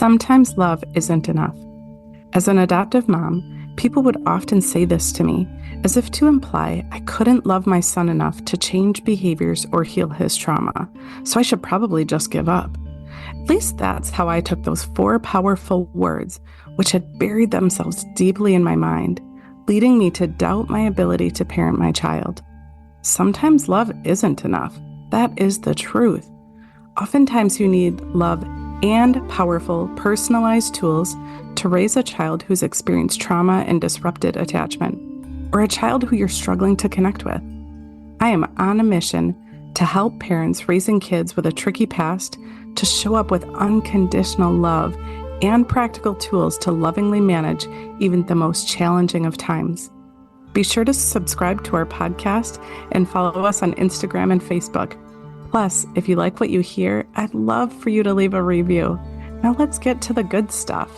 Sometimes love isn't enough. As an adoptive mom, people would often say this to me, as if to imply I couldn't love my son enough to change behaviors or heal his trauma, so I should probably just give up. At least that's how I took those four powerful words, which had buried themselves deeply in my mind, leading me to doubt my ability to parent my child. Sometimes love isn't enough. That is the truth. Oftentimes, you need love and powerful, personalized tools to raise a child who's experienced trauma and disrupted attachment, or a child who you're struggling to connect with. I am on a mission to help parents raising kids with a tricky past to show up with unconditional love and practical tools to lovingly manage even the most challenging of times. Be sure to subscribe to our podcast and follow us on Instagram and Facebook. Plus, if you like what you hear, I'd love for you to leave a review. Now let's get to the good stuff.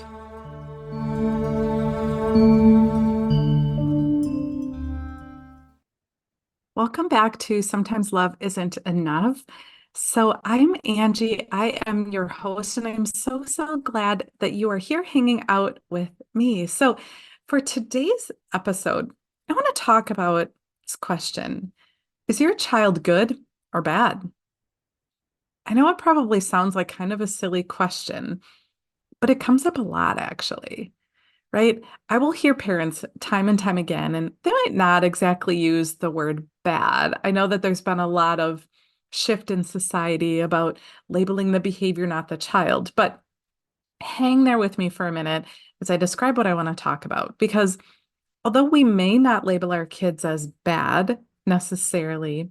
Welcome back to Sometimes Love Isn't Enough. So I'm Angie. I am your host, and I'm so glad that you are here hanging out with me. So for today's episode, I want to talk about this question. Is your child good or bad? I know it probably sounds like kind of a silly question, but it comes up a lot actually, right? I will hear parents time and time again, and they might not exactly use the word bad. I know that there's been a lot of shift in society about labeling the behavior, not the child, but hang there with me for a minute as I describe what I want to talk about. Because although we may not label our kids as bad necessarily,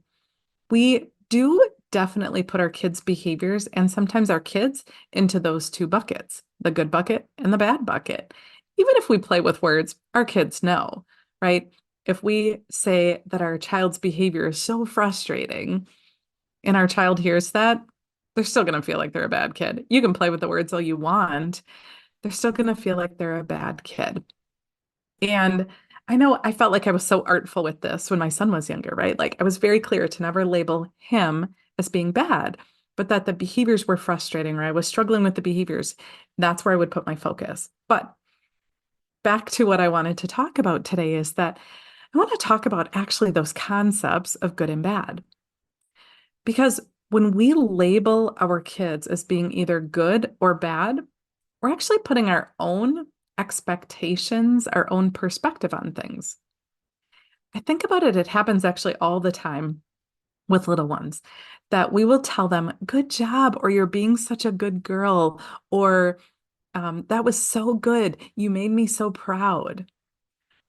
we do definitely put our kids' behaviors and sometimes our kids into those two buckets, the good bucket and the bad bucket. Even if we play with words, our kids know, right? If we say that our child's behavior is so frustrating and our child hears that, they're still going to feel like they're a bad kid. You can play with the words all you want. They're still going to feel like they're a bad kid. And I know I felt like I was so artful with this when my son was younger, right? Like I was very clear to never label him as being bad, but that the behaviors were frustrating or I was struggling with the behaviors. That's where I would put my focus. But back to what I wanted to talk about today is that I want to talk about actually those concepts of good and bad. Because when we label our kids as being either good or bad, we're actually putting our own expectations, our own perspective on things. I think about it, it happens actually all the time with little ones that we will tell them, good job, or you're being such a good girl, or that was so good. You made me so proud.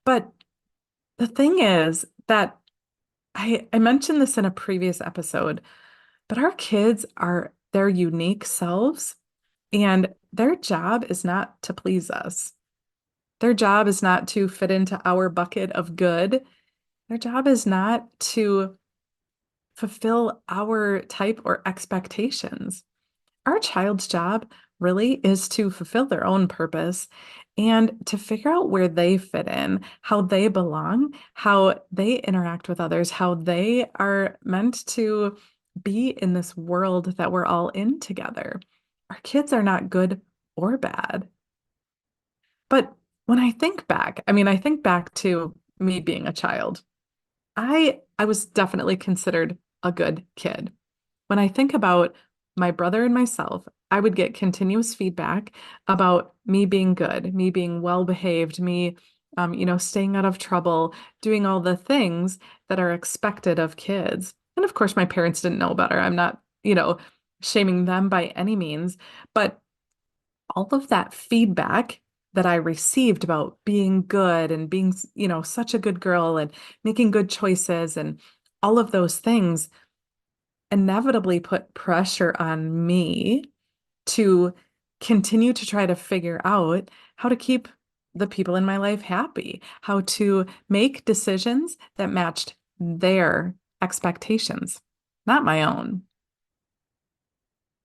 But the thing is that I mentioned this in a previous episode, but our kids are their unique selves, and their job is not to please us. Their job is not to fit into our bucket of good. Their job is not to fulfill our type or expectations. Our child's job really is to fulfill their own purpose and to figure out where they fit in, how they belong, how they interact with others, how they are meant to be in this world that we're all in together. Our kids are not good or bad. But when I think back, I think back to me being a child. I was definitely considered a good kid. When I think about my brother and myself, I would get continuous feedback about me being good, me being well behaved, me staying out of trouble, doing all the things that are expected of kids. And of course, my parents didn't know better. I'm not, shaming them by any means, but all of that feedback that I received about being good and being, such a good girl and making good choices and all of those things inevitably put pressure on me to continue to try to figure out how to keep the people in my life happy, how to make decisions that matched their expectations, not my own.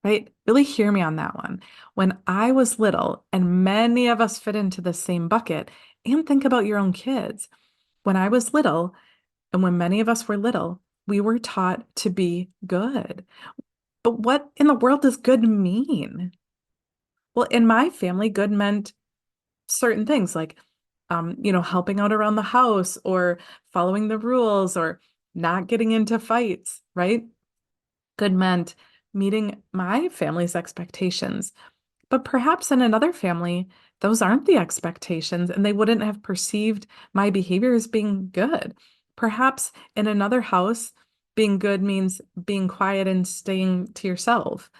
Right? Really hear me on that one. When I was little, and many of us fit into the same bucket, and think about your own kids. When I was little, and when many of us were little, we were taught to be good. But what in the world does good mean? Well, in my family, good meant certain things like, helping out around the house or following the rules or not getting into fights, right? Good meant meeting my family's expectations. But perhaps in another family, those aren't the expectations, and they wouldn't have perceived my behavior as being good. Perhaps in another house, being good means being quiet and staying to yourself.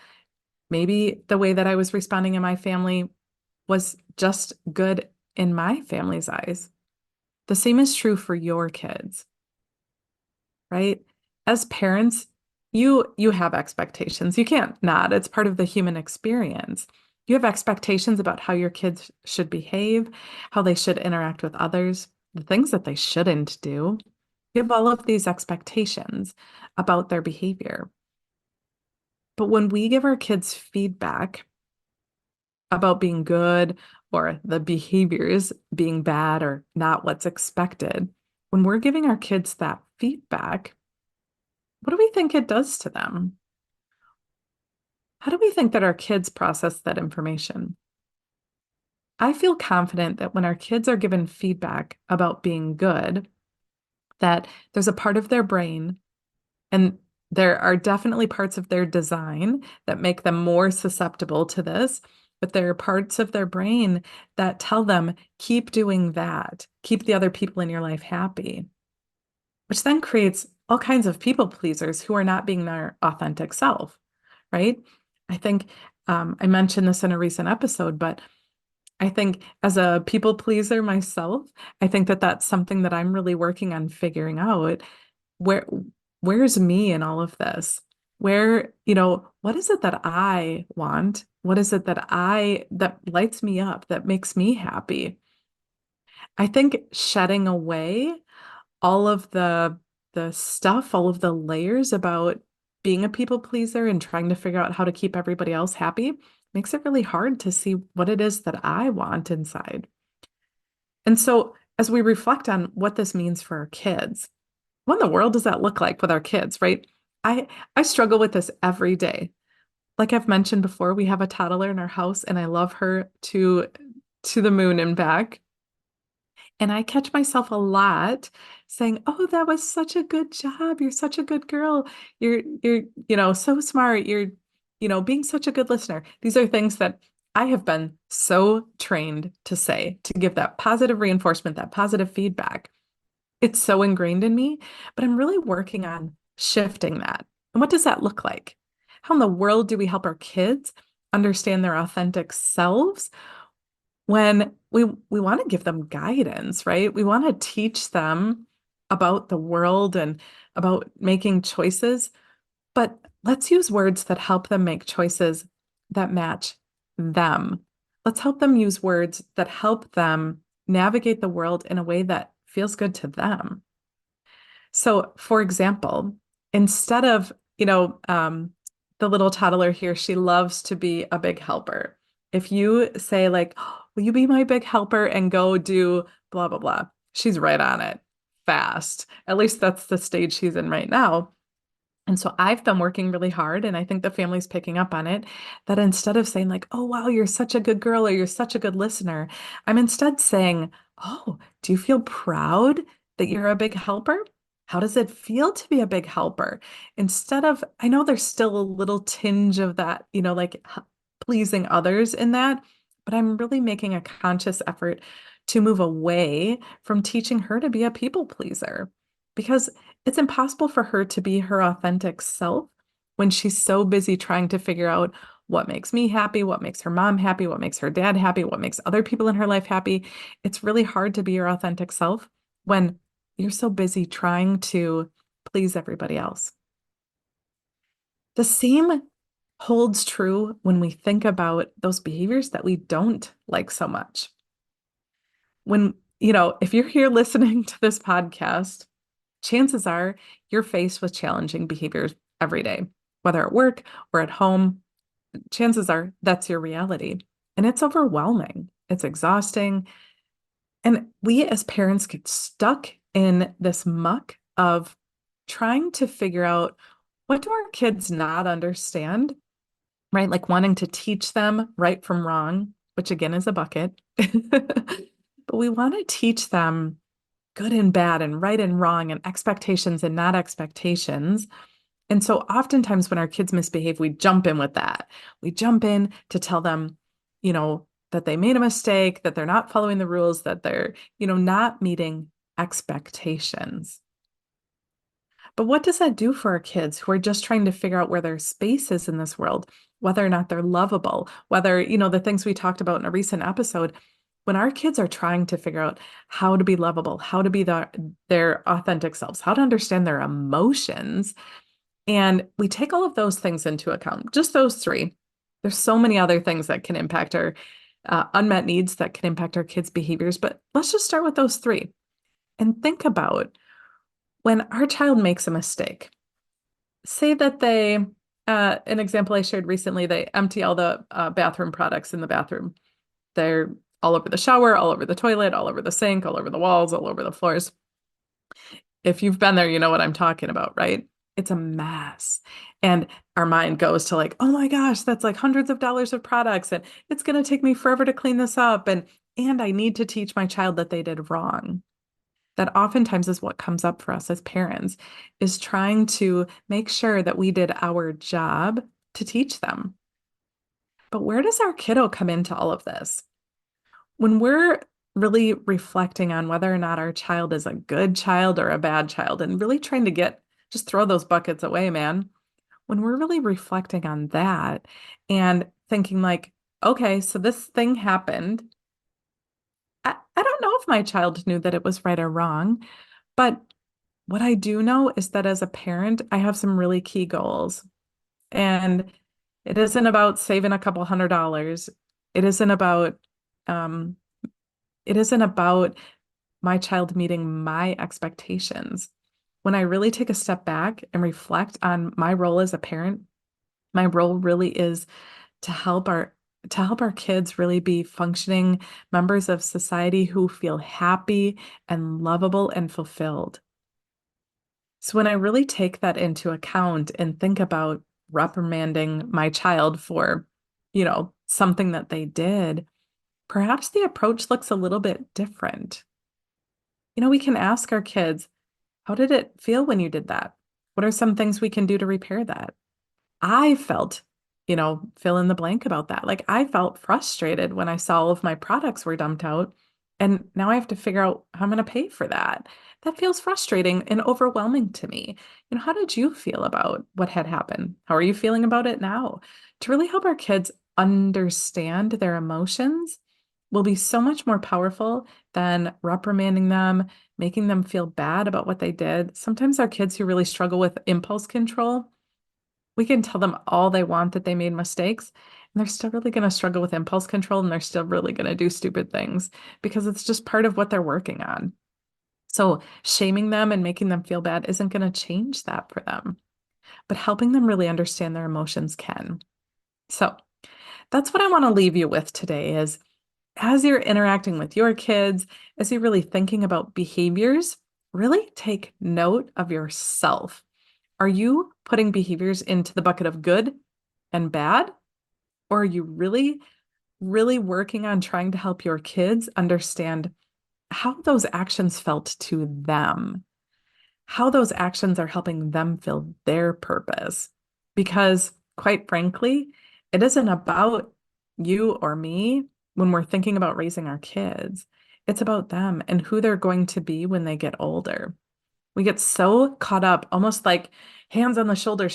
Maybe the way that I was responding in my family was just good in my family's eyes. The same is true for your kids, right? As parents, you have expectations. You can't not. It's part of the human experience. You have expectations about how your kids should behave, how they should interact with others, the things that they shouldn't do. You have all of these expectations about their behavior. But when we give our kids feedback about being good or the behaviors being bad or not what's expected, when we're giving our kids that feedback, what do we think it does to them? How do we think that our kids process that information? I feel confident that when our kids are given feedback about being good, that there's a part of their brain, and there are definitely parts of their design that make them more susceptible to this, but there are parts of their brain that tell them, keep doing that, keep the other people in your life happy, which then creates all kinds of people pleasers who are not being their authentic self, right? I think I mentioned this in a recent episode, but I think as a people pleaser myself, I think that that's something that I'm really working on figuring out. Where where's me in all of this? What is it that I want? What is it that lights me up, that makes me happy? I think shedding away all of the stuff, all of the layers about being a people pleaser and trying to figure out how to keep everybody else happy makes it really hard to see what it is that I want inside. And so as we reflect on what this means for our kids, what in the world does that look like with our kids, right? I I struggle with this every day. Like I've mentioned before, we have a toddler in our house and I love her to the moon and back. And I catch myself a lot saying, "Oh, that was such a good job. You're such a good girl. You're so smart. You're being such a good listener." These are things that I have been so trained to say, to give that positive reinforcement, that positive feedback. It's so ingrained in me, but I'm really working on shifting that. And what does that look like? How in the world do we help our kids understand their authentic selves when we want to give them guidance, right? We want to teach them about the world and about making choices, but let's use words that help them make choices that match them. Let's help them use words that help them navigate the world in a way that feels good to them. So, for example, instead of, the little toddler here, she loves to be a big helper. If you say, like, "Oh, will you be my big helper and go do blah, blah, blah?" She's right on it fast. At least that's the stage she's in right now. And so I've been working really hard, and I think the family's picking up on it, that instead of saying, like, "Oh, wow, you're such a good girl," or "You're such a good listener," I'm instead saying, "Oh, do you feel proud that you're a big helper? How does it feel to be a big helper?" Instead of, I know there's still a little tinge of that, like pleasing others in that, but I'm really making a conscious effort to move away from teaching her to be a people pleaser because it's impossible for her to be her authentic self when she's so busy trying to figure out what makes me happy, what makes her mom happy, what makes her dad happy, what makes other people in her life happy. It's really hard to be your authentic self when you're so busy trying to please everybody else. The same holds true when we think about those behaviors that we don't like so much. If you're here listening to this podcast, chances are you're faced with challenging behaviors every day, whether at work or at home. Chances are that's your reality. And it's overwhelming, it's exhausting. And we as parents get stuck in this muck of trying to figure out, what do our kids not understand? right? Like wanting to teach them right from wrong, which again is a bucket. But we want to teach them good and bad and right and wrong and expectations and not expectations. And so oftentimes when our kids misbehave, we jump in with that. We jump in to tell them, that they made a mistake, that they're not following the rules, that they're, not meeting expectations. But what does that do for our kids who are just trying to figure out where their space is in this world, whether or not they're lovable, whether, the things we talked about in a recent episode, when our kids are trying to figure out how to be lovable, how to be their authentic selves, how to understand their emotions, and we take all of those things into account, just those three. There's so many other things that can impact our unmet needs that can impact our kids' behaviors, but let's just start with those three and think about when our child makes a mistake. Say that an example I shared recently, they empty all the bathroom products in the bathroom. They're all over the shower, all over the toilet, all over the sink, all over the walls, all over the floors. If you've been there, you know what I'm talking about, right? It's a mess. And our mind goes to like, oh my gosh, that's like hundreds of dollars of products, and it's going to take me forever to clean this up. And I need to teach my child that they did wrong. That oftentimes is what comes up for us as parents, is trying to make sure that we did our job to teach them. But where does our kiddo come into all of this? When we're really reflecting on whether or not our child is a good child or a bad child and really trying to just throw those buckets away, man. When we're really reflecting on that and thinking like, okay, so this thing happened. I don't know if my child knew that it was right or wrong, but what I do know is that as a parent, I have some really key goals. And it isn't about saving a couple $100. It isn't about um, it isn't about my child meeting my expectations. When I really take a step back and reflect on my role as a parent, my role really is to help our kids really be functioning members of society who feel happy and lovable and fulfilled. So when I really take that into account and think about reprimanding my child for, something that they did, perhaps the approach looks a little bit different. We can ask our kids, how did it feel when you did that? What are some things we can do to repair that? I felt, fill in the blank about that. Like I felt frustrated when I saw all of my products were dumped out. And now I have to figure out how I'm going to pay for that. That feels frustrating and overwhelming to me. How did you feel about what had happened? How are you feeling about it now? To really help our kids understand their emotions will be so much more powerful than reprimanding them, making them feel bad about what they did. Sometimes our kids who really struggle with impulse control, we can tell them all they want that they made mistakes, and they're still really going to struggle with impulse control and they're still really going to do stupid things because it's just part of what they're working on. So shaming them and making them feel bad isn't going to change that for them, but helping them really understand their emotions can. So that's what I want to leave you with today is as you're interacting with your kids, as you're really thinking about behaviors, really take note of yourself. Are you putting behaviors into the bucket of good and bad? Or are you really, really working on trying to help your kids understand how those actions felt to them, how those actions are helping them feel their purpose? Because quite frankly, it isn't about you or me when we're thinking about raising our kids. It's about them and who they're going to be when they get older. We get so caught up, almost like hands on the shoulder,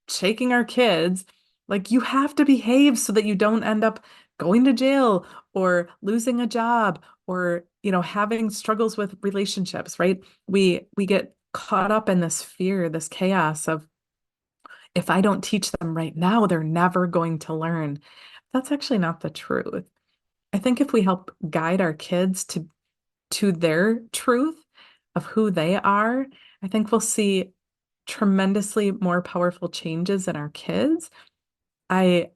shaking our kids, like you have to behave so that you don't end up going to jail or losing a job or, having struggles with relationships, right? We get caught up in this fear, this chaos of if I don't teach them right now, they're never going to learn. That's actually not the truth. I think if we help guide our kids to their truth of who they are, I think we'll see tremendously more powerful changes in our kids. I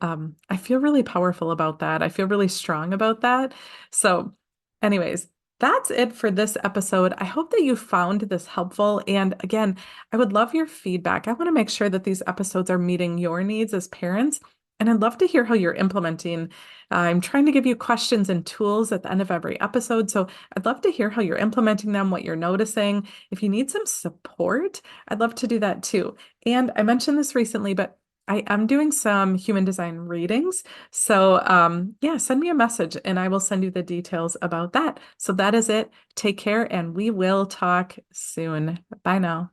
feel really powerful about that. I feel really strong about that. So, anyways, that's it for this episode. I hope that you found this helpful. And again, I would love your feedback. I want to make sure that these episodes are meeting your needs as parents And I'd love to hear how you're implementing. I'm trying to give you questions and tools at the end of every episode. So I'd love to hear how you're implementing them, what you're noticing. If you need some support, I'd love to do that too. And I mentioned this recently, but I am doing some human design readings. So yeah, send me a message and I will send you the details about that. So that is it. Take care and we will talk soon. Bye now.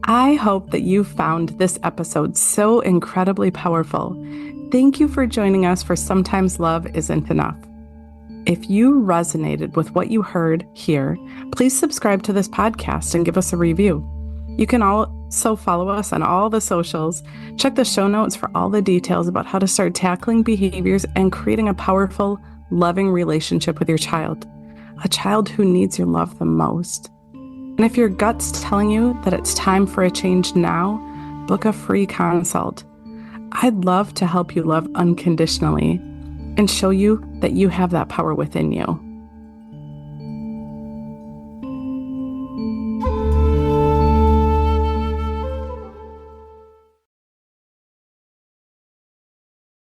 I hope that you found this episode so incredibly powerful. Thank you for joining us for Sometimes Love Isn't Enough. If you resonated with what you heard here, please subscribe to this podcast and give us a review. You can also follow us on all the socials. Check the show notes for all the details about how to start tackling behaviors and creating a powerful, loving relationship with your child, a child who needs your love the most. And if your gut's telling you that it's time for a change now, book a free consult. I'd love to help you love unconditionally and show you that you have that power within you.